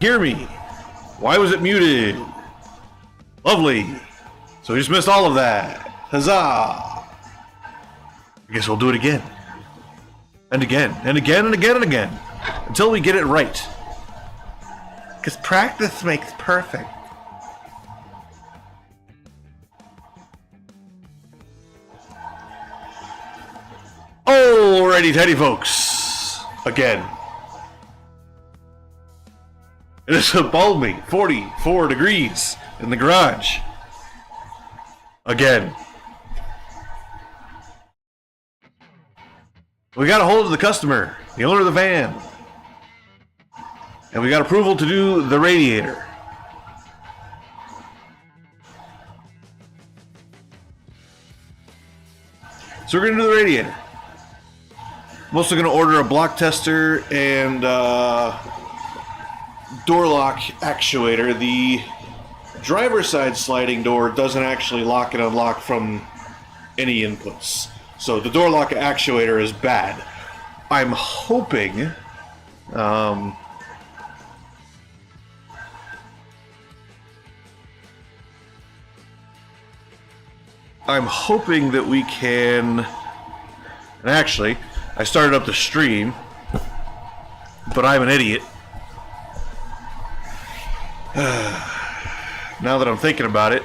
Hear me. Why was it muted? Lovely. So we just missed all of that. Huzzah. I guess we'll do it again. And again, and again, and again, and again. Until we get it right. Because practice makes perfect. Alrighty, tidy folks. Again. It is a balmy 44 degrees in the garage. Again. We got a hold of the customer, the owner of the van. And we got approval to do the radiator. So we're going to do the radiator. I'm also going to order a block tester and door lock actuator. The driver's side sliding door doesn't actually lock and unlock from any inputs. So the door lock actuator is bad. I'm hoping that we can, and actually, I started up the stream, but I'm an idiot. Now that I'm thinking about it,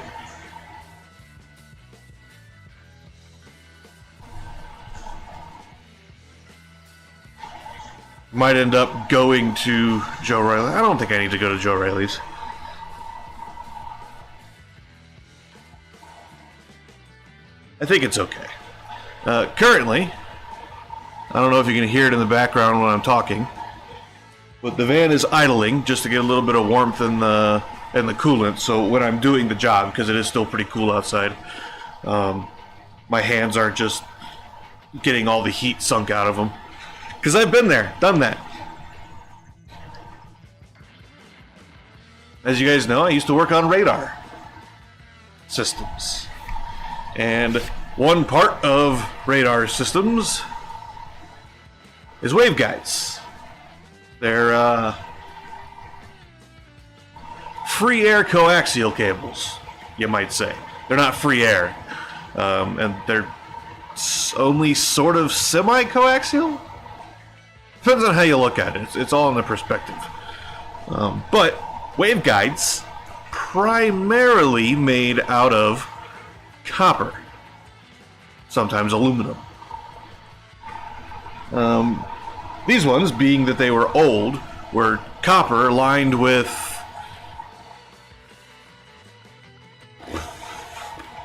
might end up going to Joe Riley. I don't think I need to go to Joe Riley's. I think it's okay. Currently, I don't know if you can hear it in the background when I'm talking, but the van is idling just to get a little bit of warmth in the coolant. So when I'm doing the job, because it is still pretty cool outside, my hands aren't just getting all the heat sunk out of them. Because I've been there, done that. As you guys know, I used to work on radar systems. And one part of radar systems is waveguides. They're free air coaxial cables, you might say. They're not free air. And they're only sort of semi-coaxial? Depends on how you look at it. It's all in the perspective. But waveguides, primarily made out of copper, sometimes aluminum. These ones, being that they were old, were copper lined with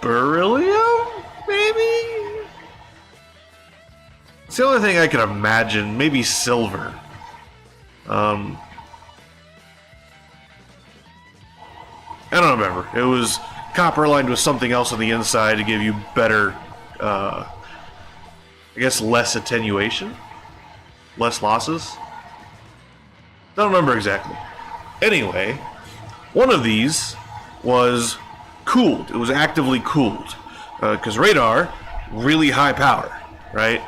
beryllium, maybe? It's the only thing I can imagine. Maybe silver. I don't remember. It was copper lined with something else on the inside to give you better, I guess, less attenuation, less losses. Don't remember exactly. Anyway, one of these was cooled. It was actively cooled because radar, really high power, right?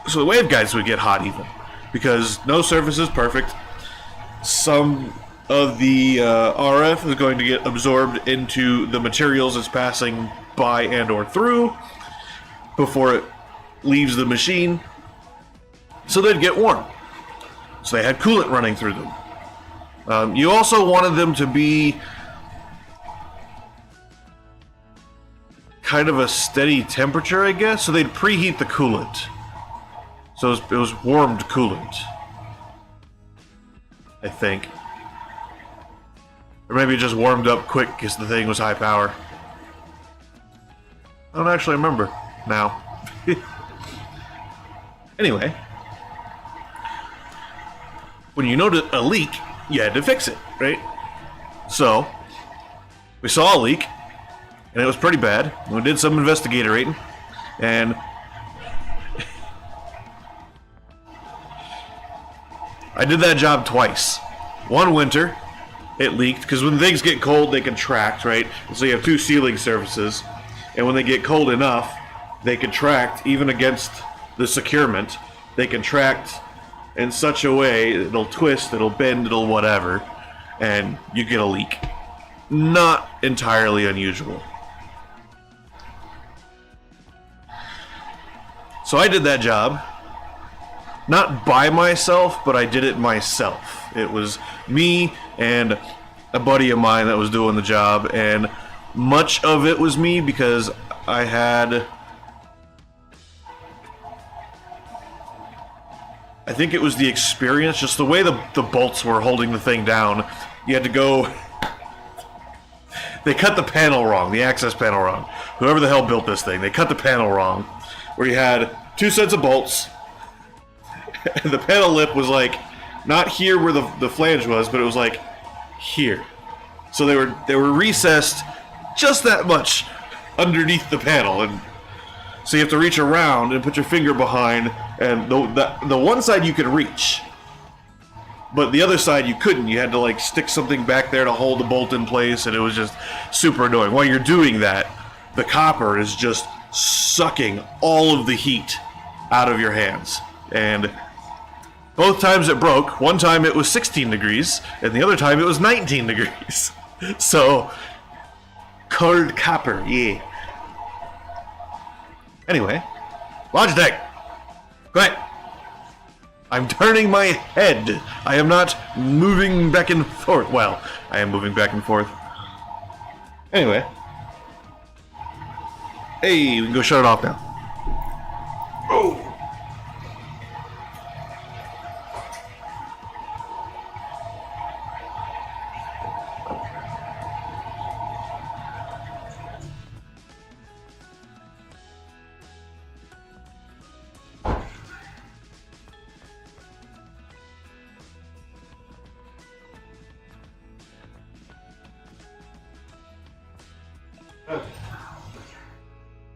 So the waveguides would get hot even because no surface is perfect. Some of the RF is going to get absorbed into the materials it's passing by and or through before it leaves the machine. So they'd get warm. So they had coolant running through them. You also wanted them to be kind of a steady temperature, I guess. So they'd preheat the coolant. So it was warmed coolant, I think. Or maybe it just warmed up quick because the thing was high power. I don't actually remember now. Anyway, when you noticed a leak, you had to fix it, right? So, we saw a leak, and it was pretty bad. We did some investigating, and I did that job twice. One winter, it leaked, because when things get cold, they contract, right? So you have two sealing surfaces, and when they get cold enough, they contract, even against the securement, they contract in such a way it'll twist, it'll bend, it'll whatever, and you get a leak. Not entirely unusual. So I did that job, not by myself, but I did it myself. It was me and a buddy of mine that was doing the job, and much of it was me because I think it was the experience, just the way the bolts were holding the thing down. You had to go... They cut the panel wrong, the access panel wrong. Whoever the hell built this thing, they cut the panel wrong, where you had 2 sets of bolts. The panel lip was like, not here where the flange was, but it was like here. So they were recessed just that much underneath the panel, and so you have to reach around and put your finger behind, and the one side you could reach, but the other side you couldn't. You had to like stick something back there to hold the bolt in place, and it was just super annoying. While you're doing that, the copper is just sucking all of the heat out of your hands. And both times it broke. One time it was 16 degrees, and the other time it was 19 degrees. So, cold copper, yeah. Anyway, Logitech. Go ahead. I'm turning my head. I am not moving back and forth. Well, I am moving back and forth. Anyway. Hey, we can go shut it off now. Oh.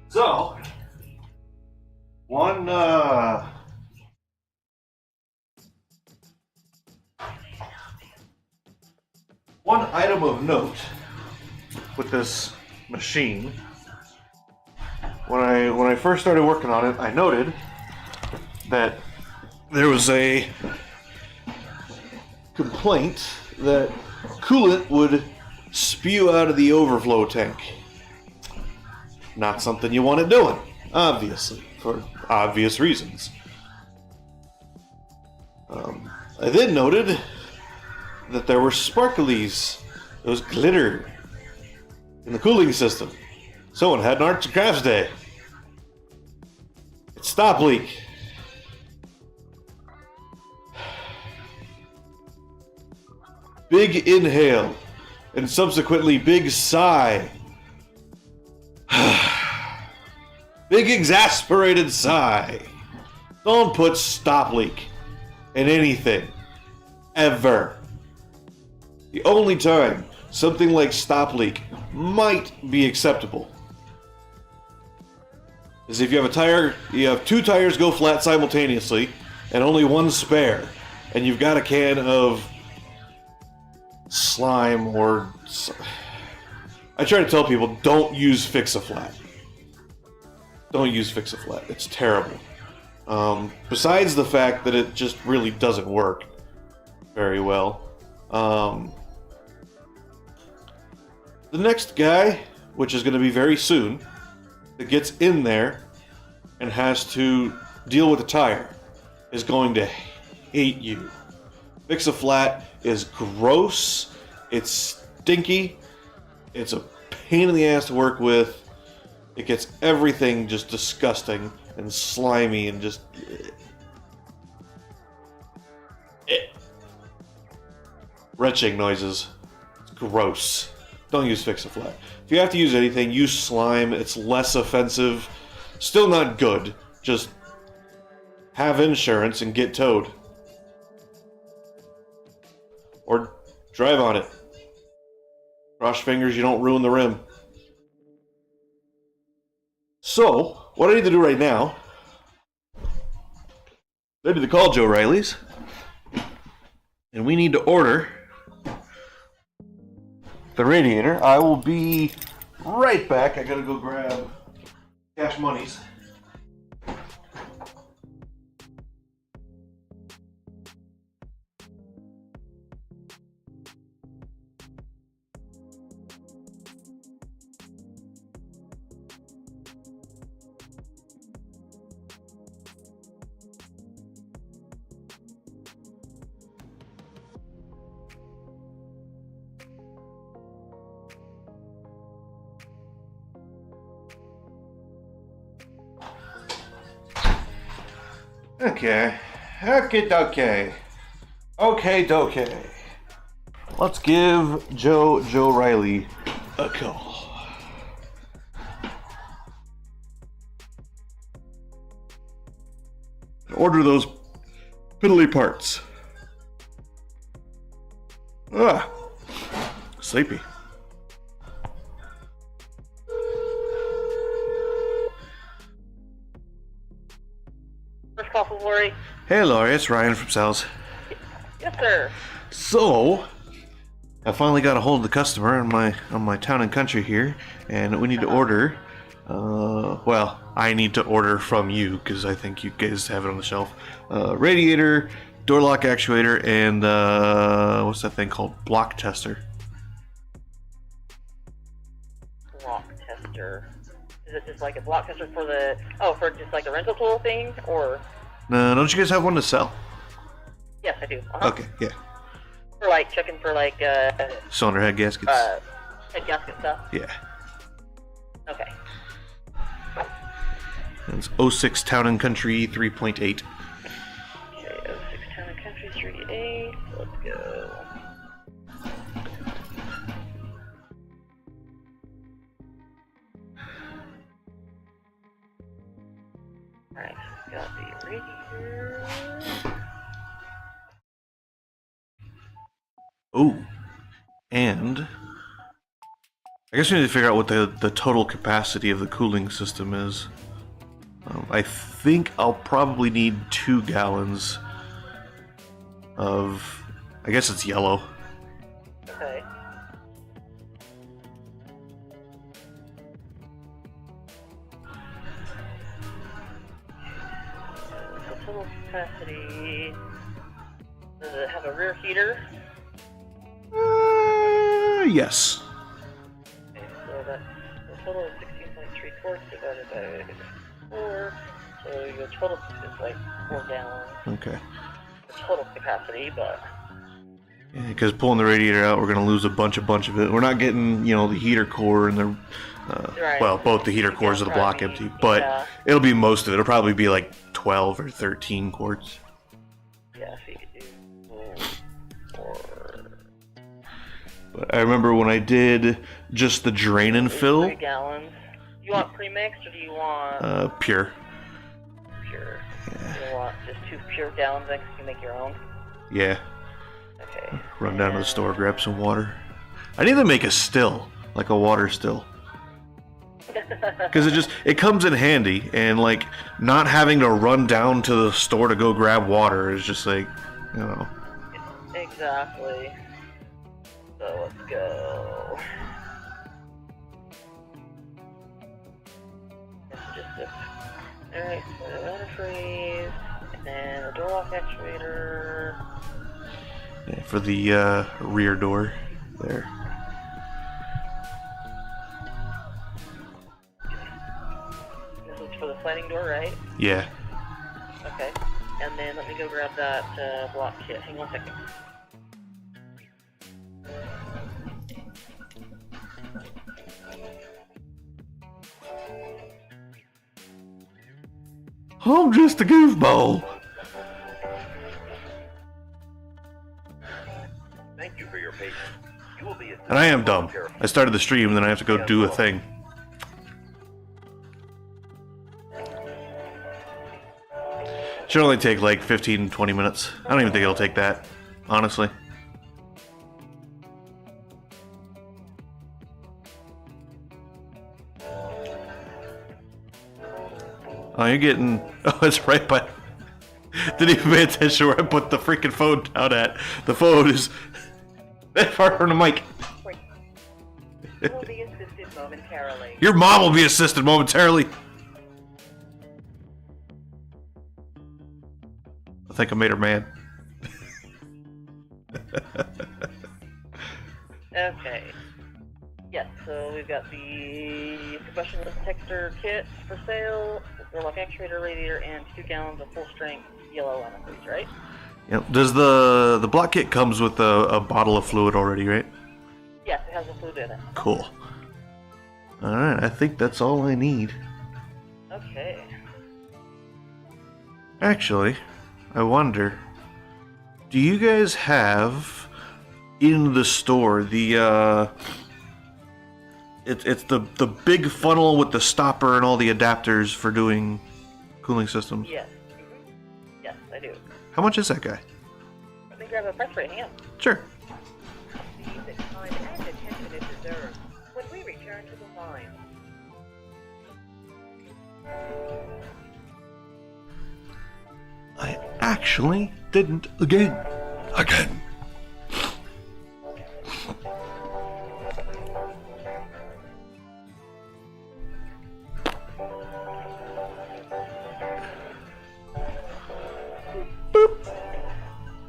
So, one item of note with this machine, when I first started working on it, I noted that there was a complaint that coolant would spew out of the overflow tank. Not something you want it doing, obviously, for obvious reasons. I then noted that there were sparklies, there was glitter in the cooling system. Someone had an arts and crafts day. It's stop leak. Big inhale, and subsequently big sigh. Big exasperated sigh. Don't put stop leak in anything. Ever. The only time something like stop leak might be acceptable is if you have 2 tires go flat simultaneously and only one spare, and you've got a can of slime or... I try to tell people, don't use Fix-A-Flat. Don't use Fix-A-Flat. It's terrible. Besides the fact that it just really doesn't work very well. The next guy, which is going to be very soon, that gets in there and has to deal with the tire, is going to hate you. Fix-A-Flat is gross. It's stinky. It's a pain in the ass to work with. It gets everything just disgusting and slimy and just... Wrenching noises. It's gross. Don't use Fix-A-Flat. If you have to use anything, use slime. It's less offensive. Still not good. Just have insurance and get towed. Or drive on it. Cross fingers you don't ruin the rim. So, what I need to do right now, I need to call Joe Riley's, and we need to order the radiator. I will be right back. I gotta go grab cash monies. Okay. Okay. Okay. Let's give Joe Riley a call. Order those piddly parts. Ah, sleepy. First call for Lori. Hey, Laurie, it's Ryan from Sal's. Yes, sir. So, I finally got a hold of the customer on my town and country here, and we need to order. Well, I need to order from you because I think you guys have it on the shelf. Radiator, door lock actuator, and what's that thing called? Block tester. Block tester. Is it just like a block tester for the? Oh, for just like the rental tool thing, or? No, don't you guys have one to sell? Yes, I do. Uh-huh. Okay, yeah. For like checking for like Cylinder head gaskets. Head gasket stuff. Yeah. Okay. It's 06 Town and Country 3.8. Okay, 06 Town and Country 3.8. Let's go. Alright, got the radiator. Oh, and I guess we need to figure out what the total capacity of the cooling system is. I think I'll probably need 2 gallons of, I guess it's yellow. Okay. So total capacity. Does it have a rear heater? Yes. Okay, so that's the total is 16.3 quarts divided by 4. So your total is like 4 gallons. Okay. The total capacity, but Yeah, because pulling the radiator out, we're gonna lose a bunch of it. We're not getting, the heater core and the, right. well, both the heater cores of the block empty, but it'll be most of it. It'll probably be like 12 or 13 quarts. yeah, so you could do 4. But I remember when I did just the drain and fill. 3 gallons. You want pre-mixed or do you want Pure. pure? Yeah. You want just 2 pure gallons then 'cause you make your own? Yeah. Okay. Run down to the store, grab some water. I need to make a still, like a water still. Because it comes in handy, and like not having to run down to the store to go grab water is just like, Exactly. So let's go. It's just this. Alright, so the antifreeze, and then the door lock actuator. Yeah, for the rear door there. This is for the sliding door, right? Yeah. Okay. And then let me go grab that block kit. Hang on a second. I'm just a goofball. Thank you for your patience. You will be And I am dumb. I started the stream, and then I have to go do a thing. Should only take like 15, 20 minutes. I don't even think it'll take that, honestly. Oh, you're getting... Oh, it's right by... Didn't even pay attention where I put the freaking phone down at. The phone is that far from the mic. You will be assisted momentarily. Your mom will be assisted momentarily. I think I made her mad. Okay. Yes, so we've got the combustion detector kit for sale, door lock actuator, radiator, and 2 gallons of full strength yellow antifreeze, right? Yep. Does the block kit comes with a bottle of fluid already, right? Yes, it has a fluid in it. Cool. Alright, I think that's all I need. Okay. Actually, I wonder, do you guys have in the store the it's the big funnel with the stopper and all the adapters for doing cooling systems? Yes. Yes, I do. How much is that guy? Let me grab a price for it. Hang on. Sure. The time and attention it deserves when we return to the line. I actually didn't again.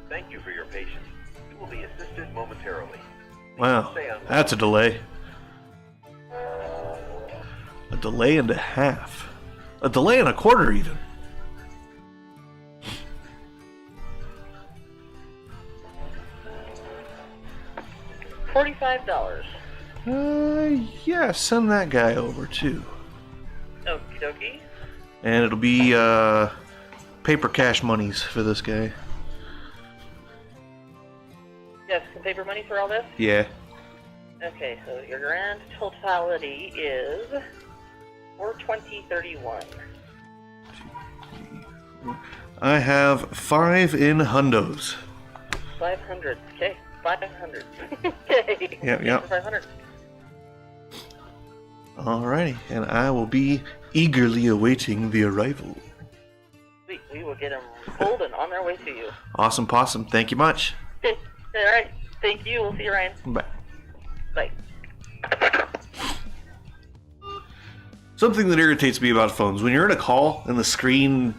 Thank you for your patience. You will be assisted momentarily. Wow, that's a delay. A delay and a half. A delay and a quarter, even. $45. Yeah, send that guy over too. Okie dokie. And it'll be paper cash monies for this guy. Yes, some paper money for all this? Yeah. Okay, so your grand totality is $420.31. I have 5 in hundos. 500. Okay, 500. Okay. Yep. 500. Alrighty, and I will be eagerly awaiting the arrival. Sweet, we will get them pulled and on their way to you. Awesome possum, thank you much. Okay, alright. Thank you. We'll see you, Ryan. Bye. Bye. Something that irritates me about phones, when you're in a call and the screen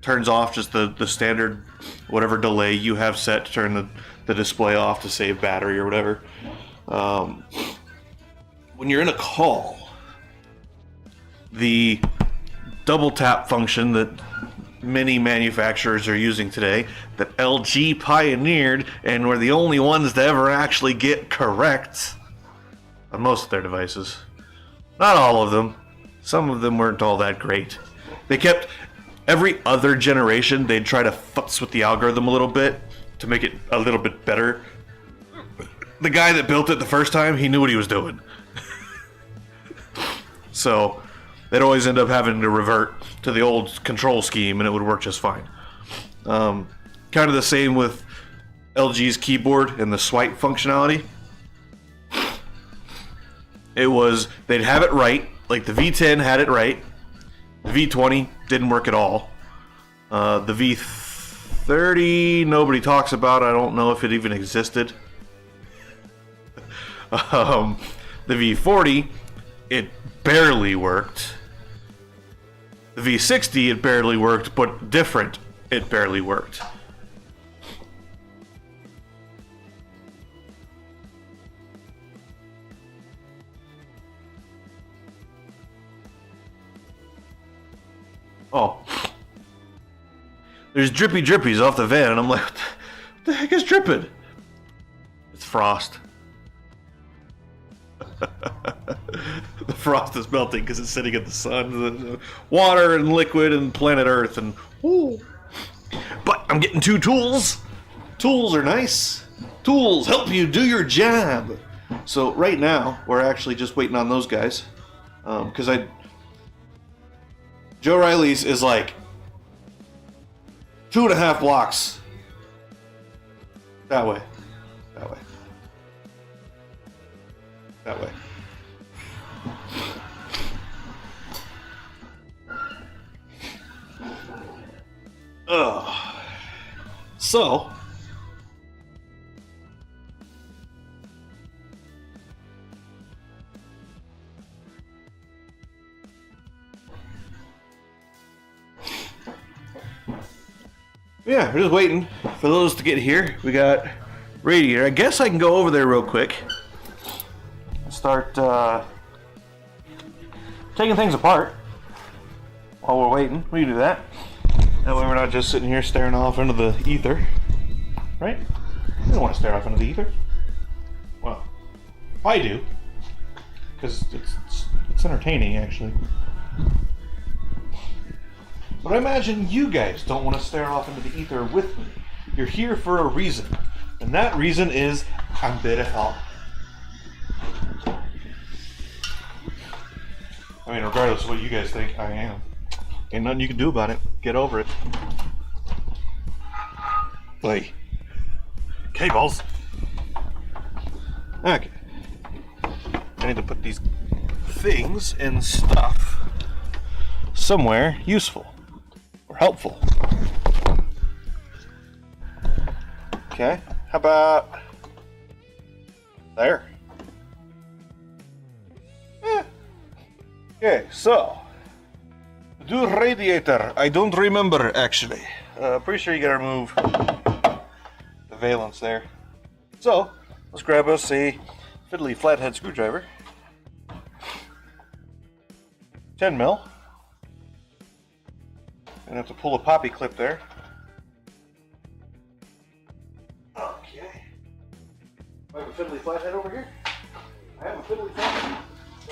turns off just the standard whatever delay you have set to turn the display off to save battery or whatever. When you're in a call, the double tap function that many manufacturers are using today, that LG pioneered and were the only ones to ever actually get correct on most of their devices. Not all of them. Some of them weren't all that great. They kept, every other generation, they'd try to futz with the algorithm a little bit to make it a little bit better. The guy that built it the first time, he knew what he was doing. So they'd always end up having to revert to the old control scheme and it would work just fine. Kind of the same with LG's keyboard and the swipe functionality. It was, they'd have it right, like the V10 had it right. The V20 didn't work at all. The V30 nobody talks about. I don't know if it even existed. The V40, it barely worked. The V60, it barely worked, but different, it barely worked. Oh. There's drippy drippies off the van, and I'm like, what the heck is dripping? It's frost. The frost is melting because it's sitting in the sun. The water and liquid and planet Earth and woo. But I'm getting 2 tools. Tools are nice. Tools help you do your job. So right now we're actually just waiting on those guys because Joe Riley's is like 2.5 blocks that way. That way. Ugh. So, yeah, we're just waiting for those to get here. We got radiator. I guess I can go over there real quick. Start taking things apart while we're waiting. We can do that. That way we're not just sitting here staring off into the ether. Right? You don't want to stare off into the ether. Well, I do. Because it's entertaining, actually. But I imagine you guys don't want to stare off into the ether with me. You're here for a reason. And that reason is I'm beautiful. I mean, regardless of what you guys think, I am. Ain't nothing you can do about it. Get over it. Like, cables. Okay. I need to put these things and stuff somewhere useful or helpful. Okay, how about there? Okay, so do radiator. I don't remember actually. Pretty sure you gotta remove the valence there. So let's grab us a fiddly flathead screwdriver. 10 mil. And have to pull a poppy clip there. Okay. I have a fiddly flathead over here. I have a fiddly flathead.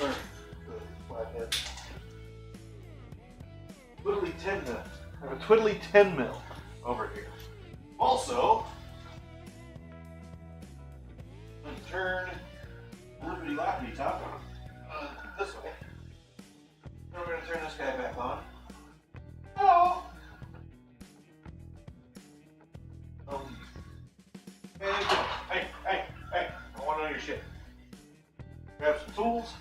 Or flathead. Twiddly 10 mil. I have a twiddly 10 mil over here. Also, I'm going to turn lippity loppity top this way. Then we're going to turn this guy back on. Oh! Hey, I want to know your shit. Grab some tools.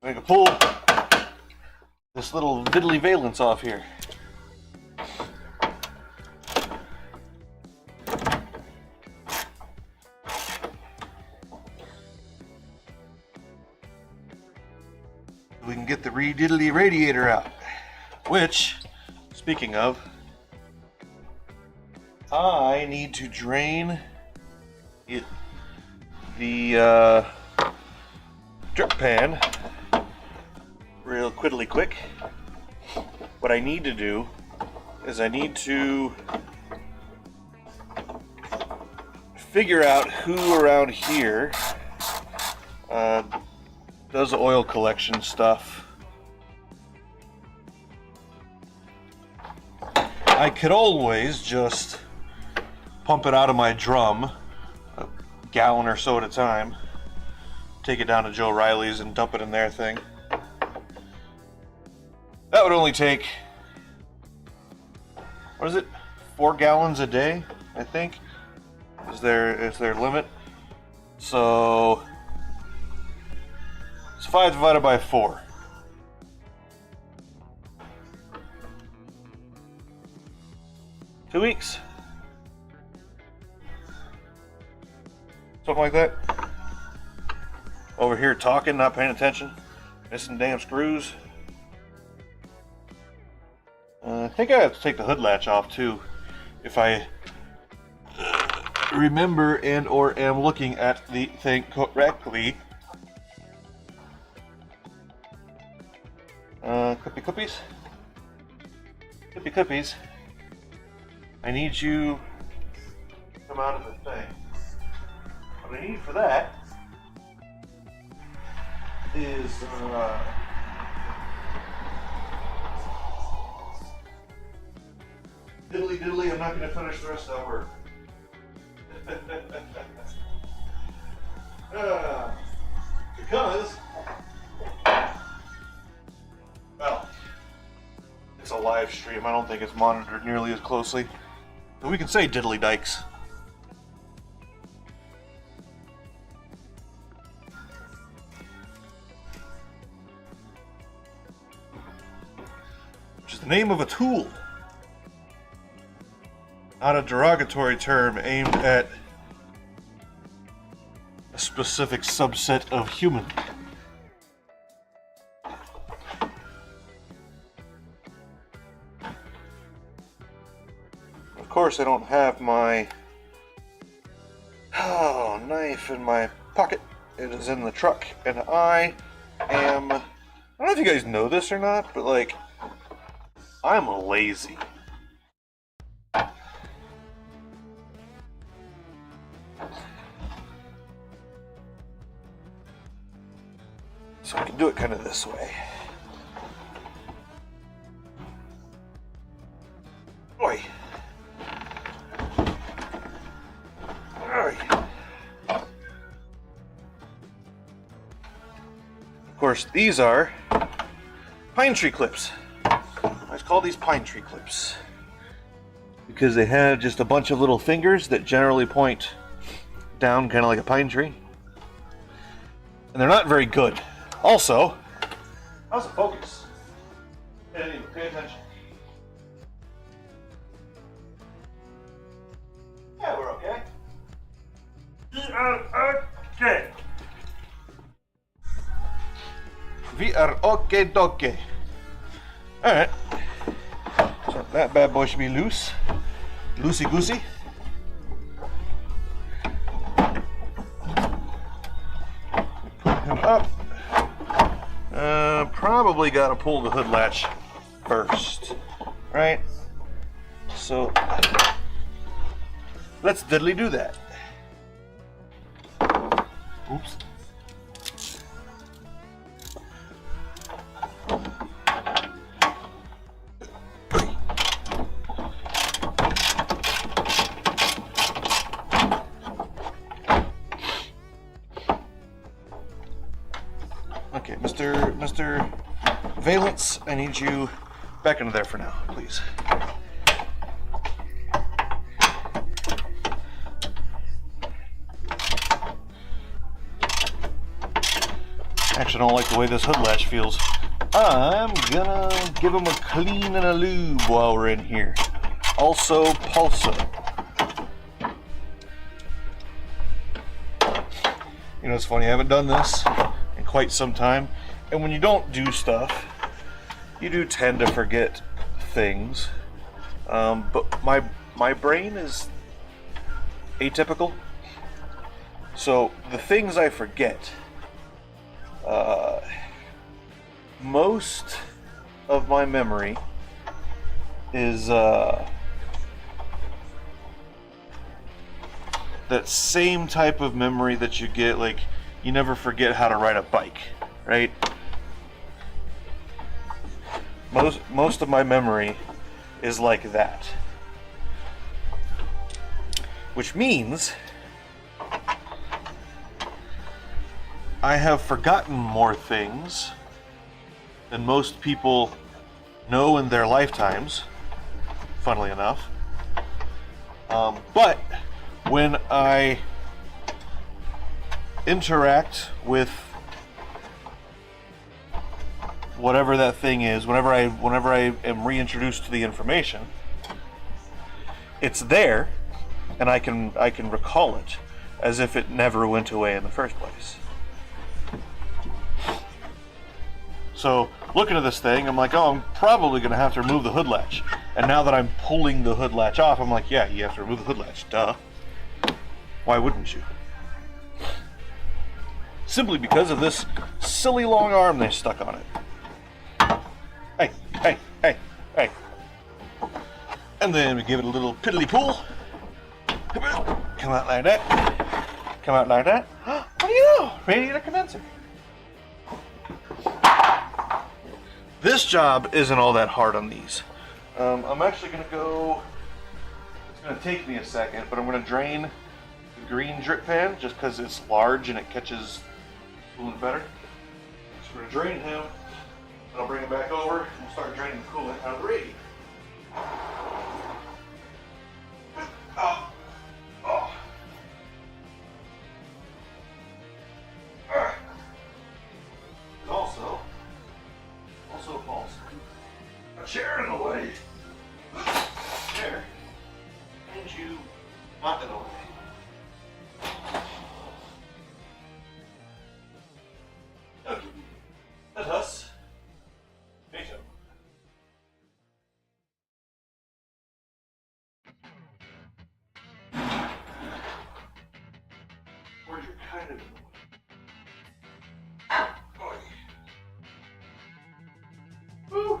I can pull this little diddly valence off here. We can get the diddly radiator out. Which, speaking of, I need to drain the drip pan real quiddly quick. What I need to do is I need to figure out who around here does oil collection stuff. I could always just pump it out of my drum, a gallon or so at a time, take it down to Joe Riley's and dump it in their thing. That would only take, what is it, 4 gallons a day, I think, is their limit. So it's 5 divided by 4. Two weeks. Something like that. Over here talking, not paying attention, missing damn screws. I think I have to take the hood latch off too, if I remember and or am looking at the thing correctly. Clippy clippies. I need you to come out of the thing. What I need for that is diddly, I'm not going to finish the rest of that work. Because, well, it's a live stream. I don't think it's monitored nearly as closely. But we can say diddly dykes. Which is the name of a tool. Not a derogatory term aimed at a specific subset of human. Of course, I don't have my knife in my pocket. It is in the truck, and I don't know if you guys know this or not, but like, I'm lazy. So I can do it kind of this way. Oi. Oi. Of course, these are pine tree clips. I call these pine tree clips because they have just a bunch of little fingers that generally point down, kind of like a pine tree. And they're not very good. Also, how's the focus? Hey, pay attention. Yeah, we're okay. We are okay. We are okay dokie. Alright. So that bad boy should be loose. Loosey goosey. Put him up. Probably got to pull the hood latch first. Right? So let's diddly do that. Oops. Okay, Mr. Valence, I need you back into there for now, please. Actually, I don't like the way this hood latch feels. I'm gonna give him a clean and a lube while we're in here. Also, pulso. You know, it's funny, I haven't done this in quite some time. And when you don't do stuff, you do tend to forget things. But my brain is atypical. So the things I forget, most of my memory is that same type of memory that you get, like you never forget how to ride a bike, right? Most of my memory is like that, which means I have forgotten more things than most people know in their lifetimes, funnily enough. But when I interact with whatever that thing is, whenever I am reintroduced to the information, it's there, and I can recall it as if it never went away in the first place. So looking at this thing, I'm like, oh, I'm probably going to have to remove the hood latch. And now that I'm pulling the hood latch off, I'm like, yeah, you have to remove the hood latch, duh. Why wouldn't you? Simply because of this silly long arm they stuck on it. Hey, hey, hey, hey. And then we give it a little piddly pull. Come out like that. Come out like that. What do you know? Radiator condenser. This job isn't all that hard on these. I'm actually going to go, it's going to take me a second, but I'm going to drain the green drip pan just because it's large and it catches coolant better. So we're going to drain him, and I'll bring him back over and we'll start draining the coolant out of the radiator. Oh. Oh. Also falls a chair in the way. Chair. And you not in the way. Okay. That's us. Make up. Where's your kind of in the way? Woo!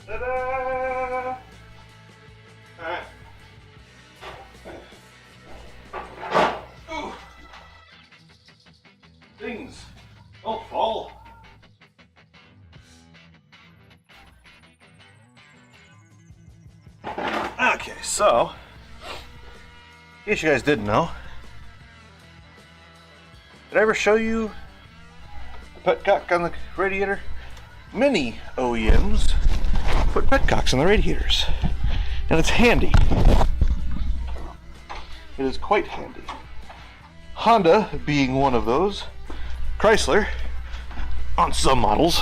Ta-da! Alright. Ooh. Things don't fall. Okay, so, in case you guys didn't know, did I ever show you the petcock on the radiator? Many OEMs put petcocks on the radiators, and it's handy. It is quite handy. Honda being one of those, Chrysler, on some models,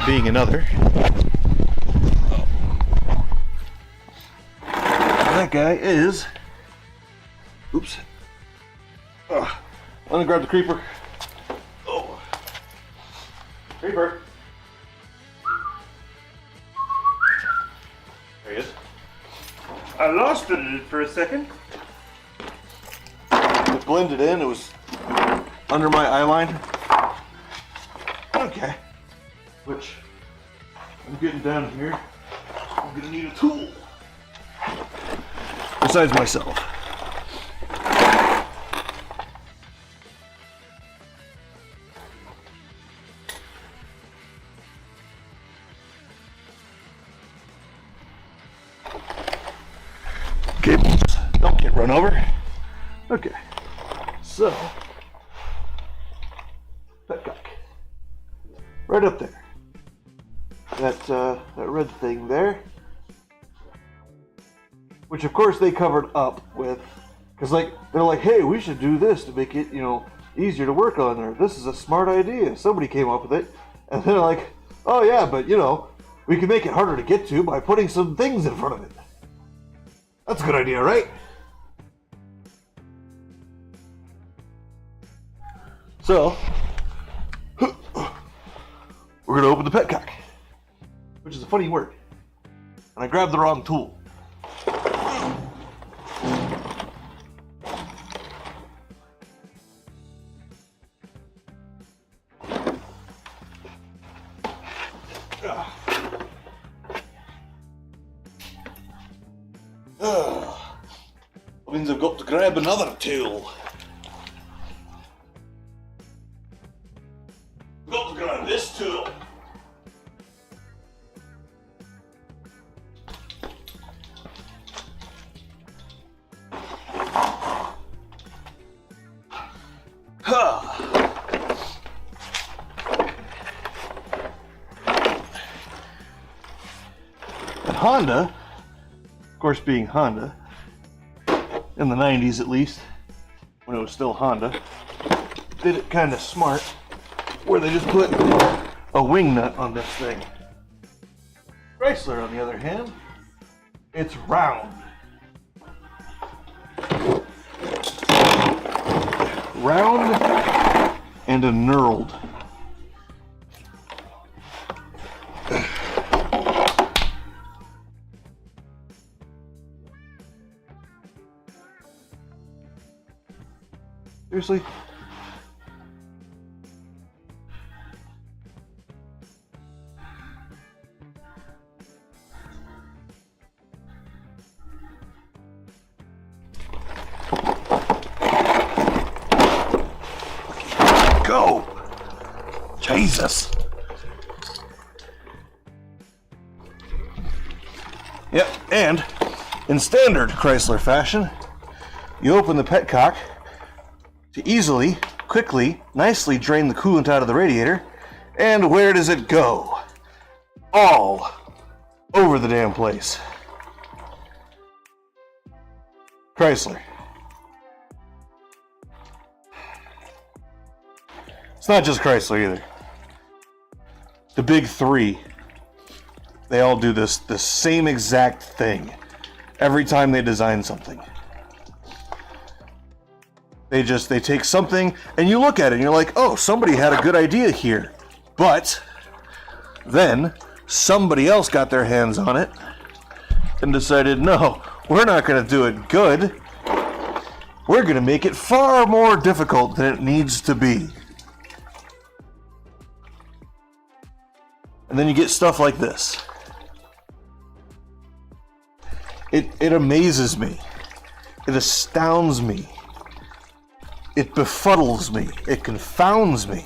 being another. That guy is, oops, let me grab the creeper. Oh, creeper. There he is. I lost it for a second. It blended in, it was under my eye line. Okay, which, I'm getting down here, I'm gonna need a tool. Besides myself. Cables don't get run over. Okay, so petcock, right up there. That red thing there. Which of course they covered up with, because they're like, hey, we should do this to make it, easier to work on there. This is a smart idea. Somebody came up with it. And they're like, oh yeah, but we can make it harder to get to by putting some things in front of it. That's a good idea, right? So, we're gonna open the petcock, which is a funny word. And I grabbed the wrong tool. Means I've got to grab another tool. I've got to grab this tool. And Honda, of course being Honda, in the 90s at least, when it was still Honda, did it kind of smart, where they just put a wing nut on this thing. Chrysler, on the other hand, it's round. Round and a knurled. Seriously? Go! Jesus! Yep, and in standard Chrysler fashion, you open the petcock to easily, quickly, nicely drain the coolant out of the radiator, and where does it go? All over the damn place. Chrysler. It's not just Chrysler either. The big three, they all do the same exact thing every time they design something. They take something and you look at it and you're like, oh, somebody had a good idea here. But then somebody else got their hands on it and decided, no, we're not going to do it good. We're going to make it far more difficult than it needs to be. And then you get stuff like this. It amazes me. It astounds me. It befuddles me. It confounds me.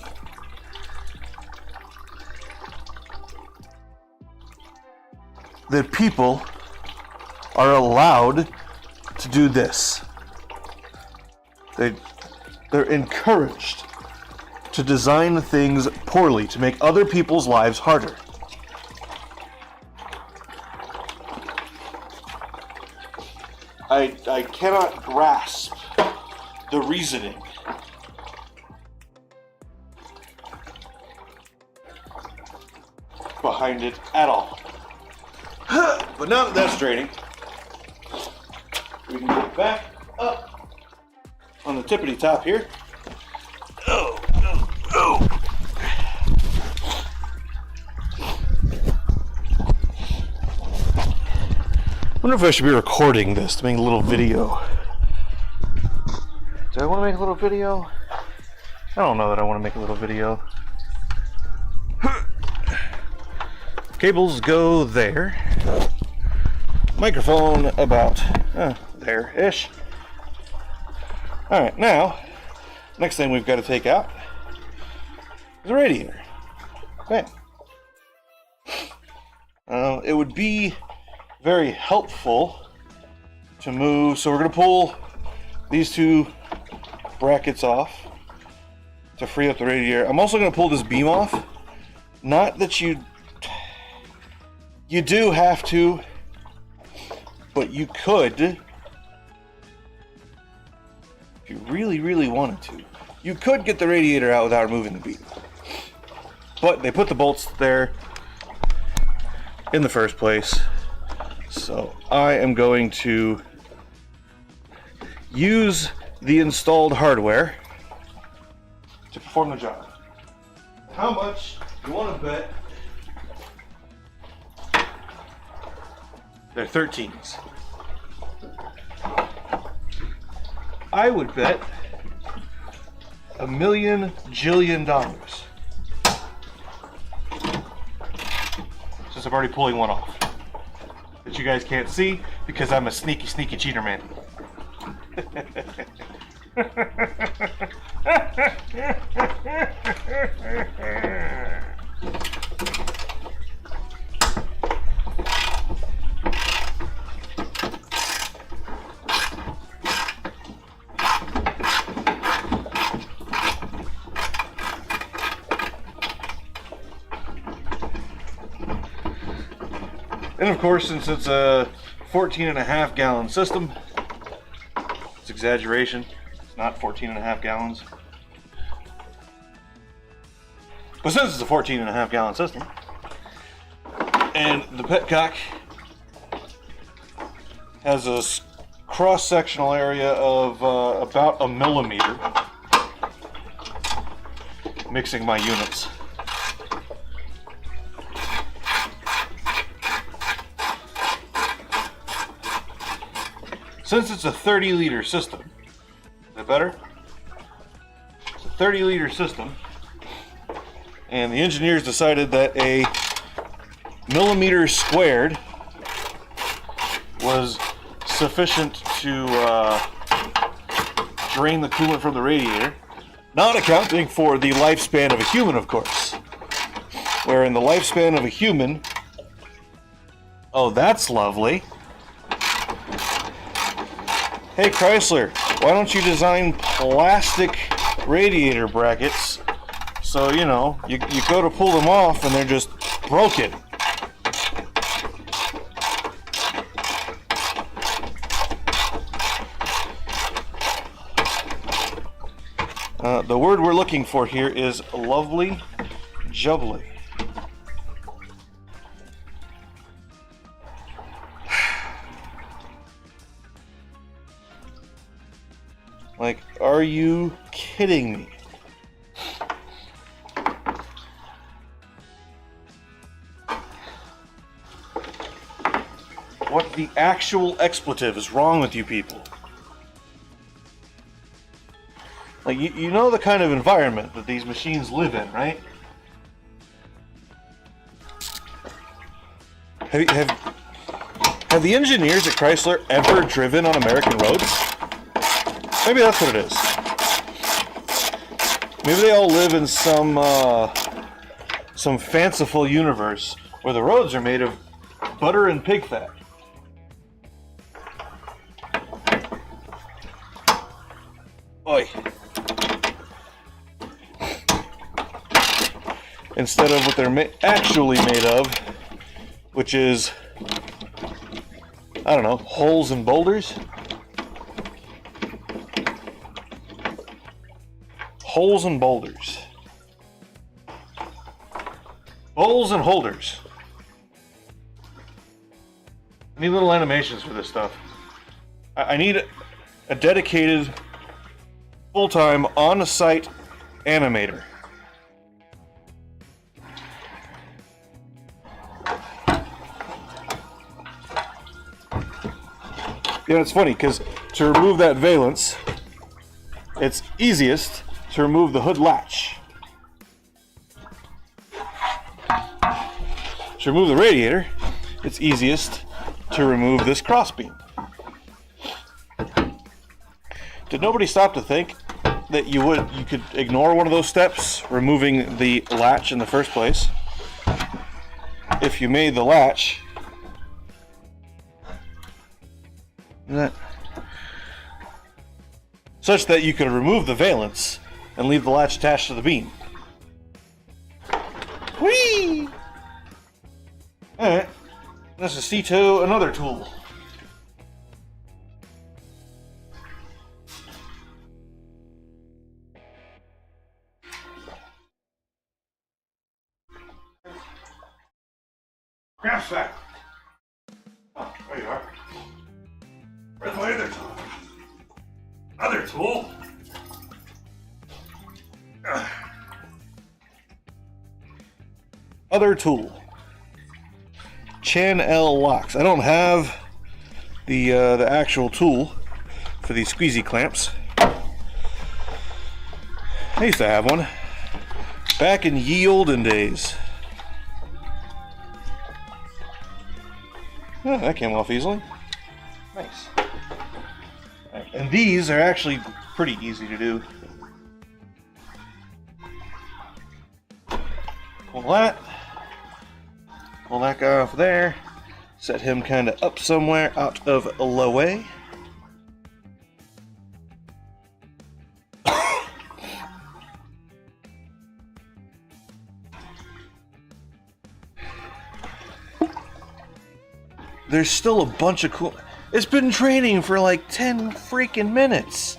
That people are allowed to do this. They're encouraged to design things poorly, to make other people's lives harder. I cannot grasp the reasoning behind it at all. But now that that's draining, we can get back up on the tippity top here. Oh. I wonder if I should be recording this to make a little video. Do I want to make a little video? I don't know that I want to make a little video. Cables go there. Microphone about there-ish. Alright, now, next thing we've got to take out is a radiator. Bam. It would be very helpful to move, so we're going to pull these two brackets off to free up the radiator. I'm also going to pull this beam off. Not that you do have to, but you could, if you really wanted to, you could get the radiator out without removing the beam. But they put the bolts there in the first place, so I am going to use the installed hardware to perform the job. How much do you want to bet they're 13s? I would bet $1,000,000,000. Since I'm already pulling one off. That you guys can't see because I'm a sneaky cheater man. And of course, since it's a 14.5 gallon system, it's exaggeration, it's not 14.5 gallons. But since it's a 14.5 gallon system, and the petcock has a cross-sectional area of about 1 millimeter, mixing my units. Since it's a 30-liter system, is that better? It's a 30-liter system, and the engineers decided that a millimeter squared was sufficient to drain the coolant from the radiator, not accounting for the lifespan of a human, of course. Where in the lifespan of a human, oh, that's lovely. Hey Chrysler, why don't you design plastic radiator brackets so, you know, you go to pull them off and they're just broken. The word we're looking for here is lovely jubbly. Like, are you kidding me? What the actual expletive is wrong with you people? Like, you know the kind of environment that these machines live in, right? Have the engineers at Chrysler ever driven on American roads? Maybe that's what it is. Maybe they all live in some fanciful universe where the roads are made of butter and pig fat. Oi. Instead of what they're actually made of, which is, I don't know, holes and boulders? Holes and boulders. Bowls and holders. I need little animations for this stuff. I need a dedicated, full-time, on-site animator. You know, it's funny, because to remove that valance, it's easiest to remove the hood latch. To remove the radiator, it's easiest to remove this crossbeam. Did nobody stop to think that you could ignore one of those steps, removing the latch in the first place, if you made the latch such that you could remove the valance and leave the latch attached to the beam? Whee! Alright, this is C2, another tool. Crash back. Oh, there you are. Where's my other tool? Other tool? Other tool. Chan-L locks. I don't have the actual tool for these squeezy clamps. I used to have one back in ye olden days. Oh, that came off easily. Nice. And these are actually pretty easy to do. Pull that. Pull that guy off there. Set him kind of up somewhere out of the way. There's still a bunch of cool... It's been training for like 10 freaking minutes.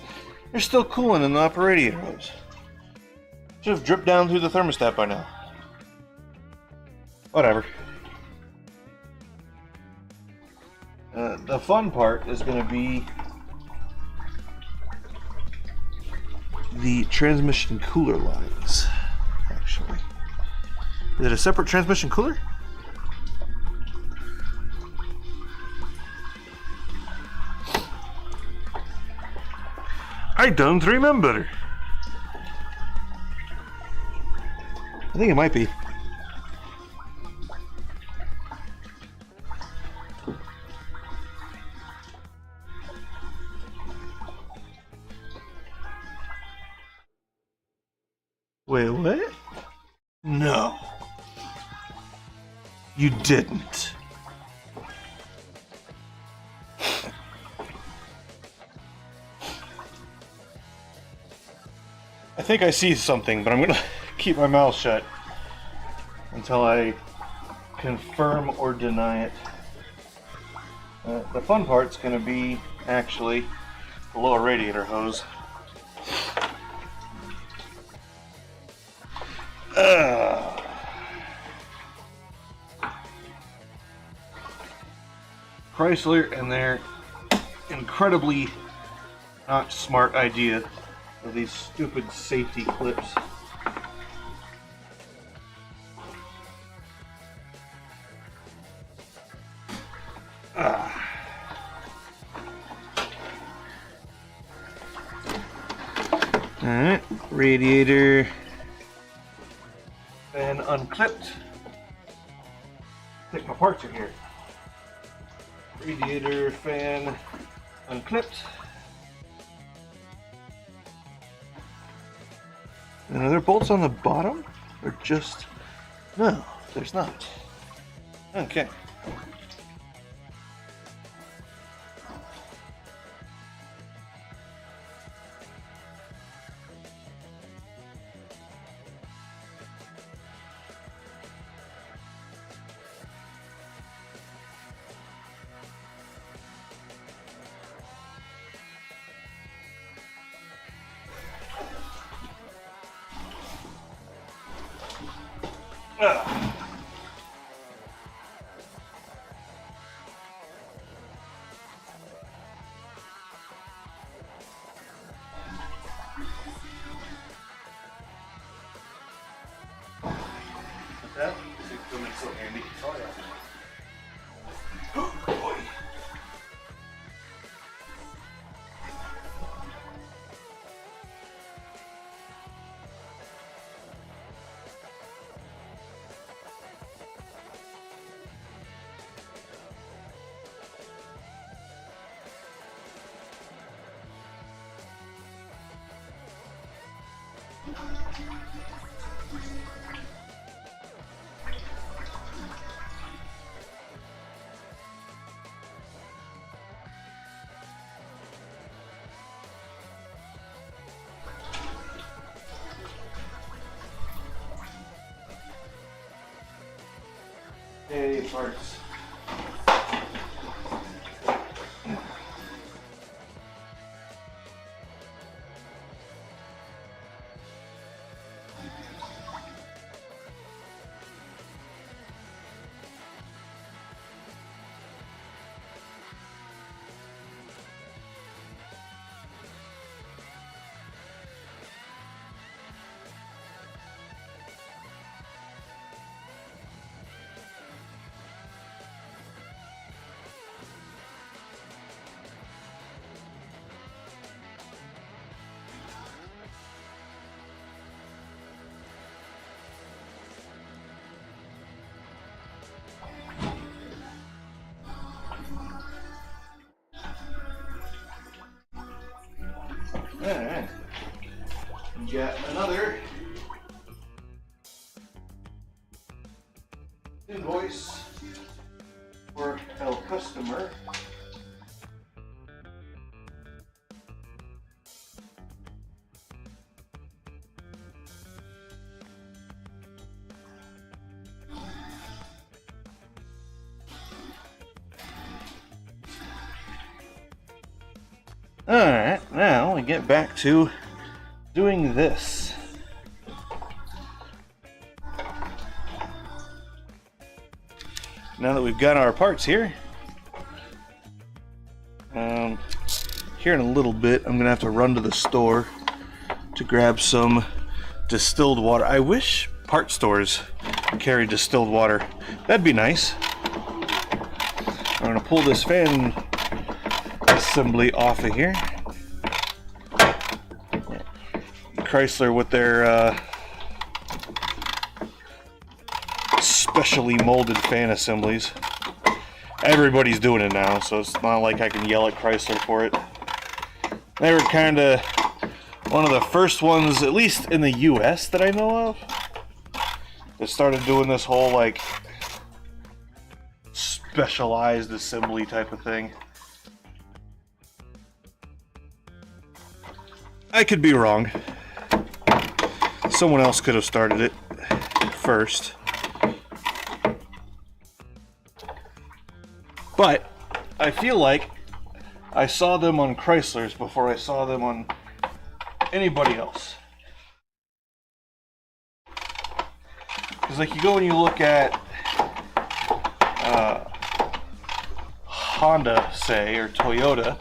They're still cooling in the upper radiator hose. Should have dripped down through the thermostat by now. Whatever. The fun part is going to be the transmission cooler lines, actually. Is it a separate transmission cooler? I don't remember. I think it might be. Wait, what? No. You didn't. I think I see something, but I'm gonna keep my mouth shut until I confirm or deny it. The fun part's gonna be actually the lower radiator hose. Chrysler and their incredibly not smart idea of these stupid safety clips. Alright, radiator and unclipped. I think my parts are here. Radiator fan unclipped. And are there bolts on the bottom? Or just... No, there's not. Okay. That is so handy. Oh yeah. Hey, parts. Alright. Got another invoice for our customer. Alright, now we get back to doing this. Now that we've got our parts here, here in a little bit I'm gonna have to run to the store to grab some distilled water. I wish part stores carry distilled water. That'd be nice. I'm gonna pull this fan assembly off of here. Chrysler with their specially molded fan assemblies. Everybody's doing it now, so it's not like I can yell at Chrysler for it. They were kind of one of the first ones, at least in the US, that I know of, that started doing this whole like specialized assembly type of thing. I could be wrong. Someone else could have started it first. But I feel like I saw them on Chrysler's before I saw them on anybody else. Because like you go and you look at Honda, say, or Toyota,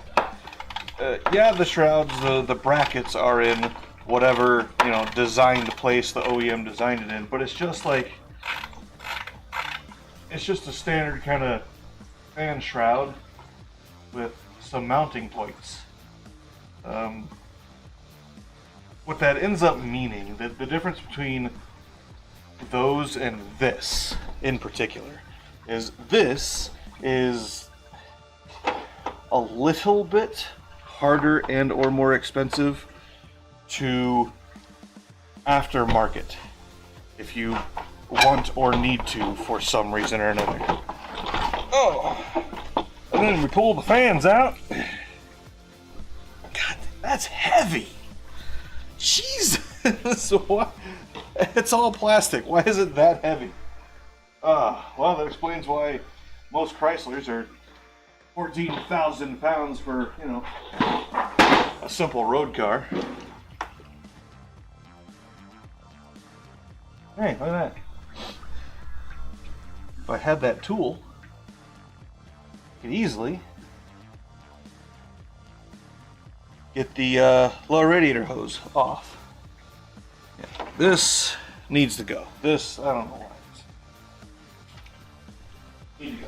yeah, the shrouds, the brackets are in whatever, you know, designed place the OEM designed it in, but it's just like, it's just a standard kind of fan shroud with some mounting points. What that ends up meaning, the difference between those and this in particular, is this is a little bit harder and or more expensive to aftermarket if you want or need to for some reason or another. Oh, and then we pull the fans out. God, that's heavy. Jesus, what? It's all plastic. Why is it that heavy? Well, that explains why most Chryslers are 14,000 pounds for, you know, a simple road car. Hey, look at that. If I had that tool, I could easily get the lower radiator hose off. Yeah, this needs to go. This, I don't know why. Need to go.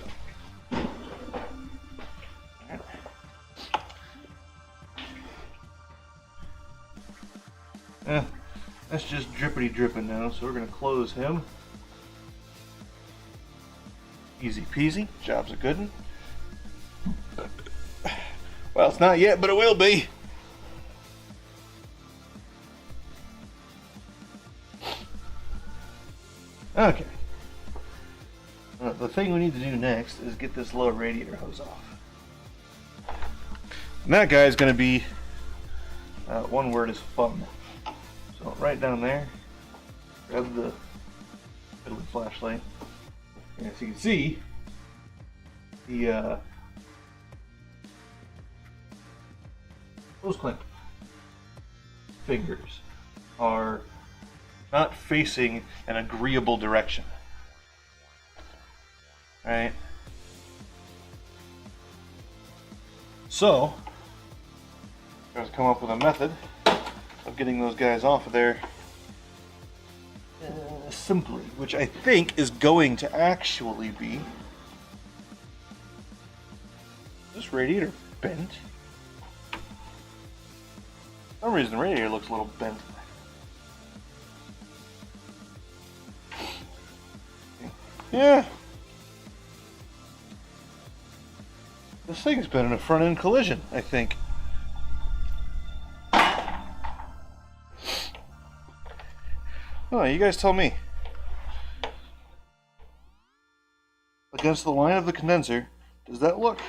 Right. That's just drippity dripping now, so we're going to close him. Easy peasy. Job's a good one. Well, it's not yet, but it will be. Okay. The thing we need to do next is get this lower radiator hose off. And that guy is going to be, one word is fun. So right down there, grab the fiddly flashlight. And as you can see, the hose clamp fingers are not facing an agreeable direction. Right? So, I have to come up with a method of getting those guys off of there simply, which I think is going to actually be this radiator bent. For some reason the radiator looks a little bent. Yeah. This thing's been in a front-end collision, I think. Oh, you guys tell me. Against the line of the condenser, does that look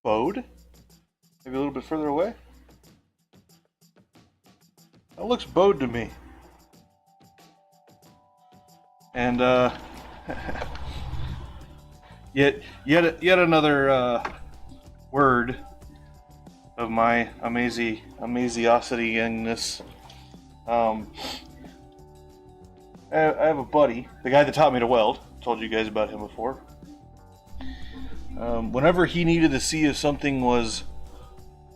bowed? Maybe a little bit further away? That looks bowed to me. And, yet another word of my amaziosity-ingness. I have a buddy, the guy that taught me to weld. Told you guys about him before. Whenever he needed to see if something was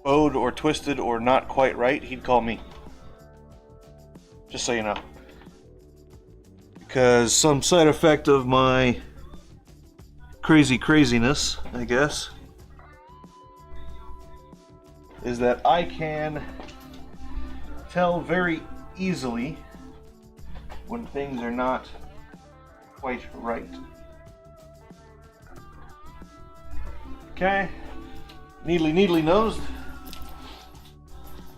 bowed or twisted or not quite right, he'd call me. Just so you know. Because some side effect of my craziness, I guess, is that I can tell very easily when things are not quite right. Okay, needly nosed,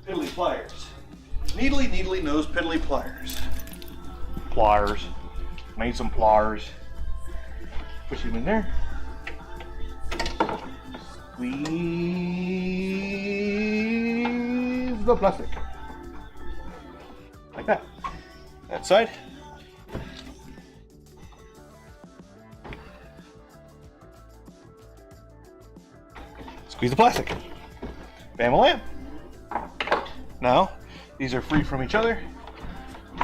piddly pliers. Needly nosed, piddly pliers. Pliers. Made some pliers. Push them in there. Squeeze the plastic. Like that. That side. Squeeze the plastic. Bam-a-lam. Now, these are free from each other.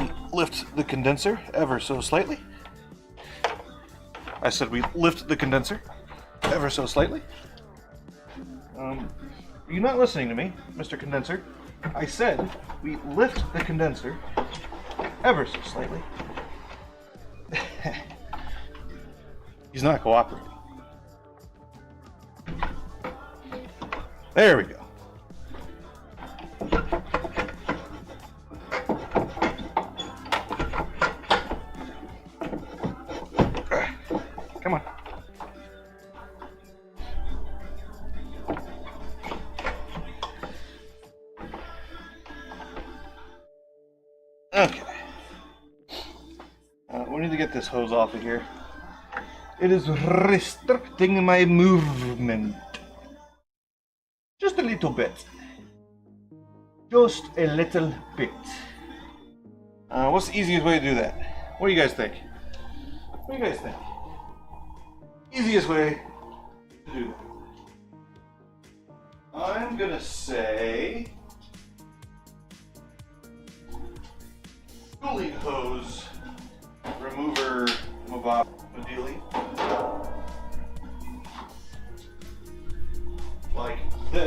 We lift the condenser ever so slightly. I said we lift the condenser ever so slightly. You're not listening to me, Mr. Condenser. I said we lift the condenser ever so slightly. He's not cooperating. There we go. Come on. this hose off of here. It is restricting my movement. Just a little bit. Just a little bit. What's the easiest way to do that? What do you guys think? What do you guys think? Easiest way to do that. I'm gonna say cooling hose remover dealie.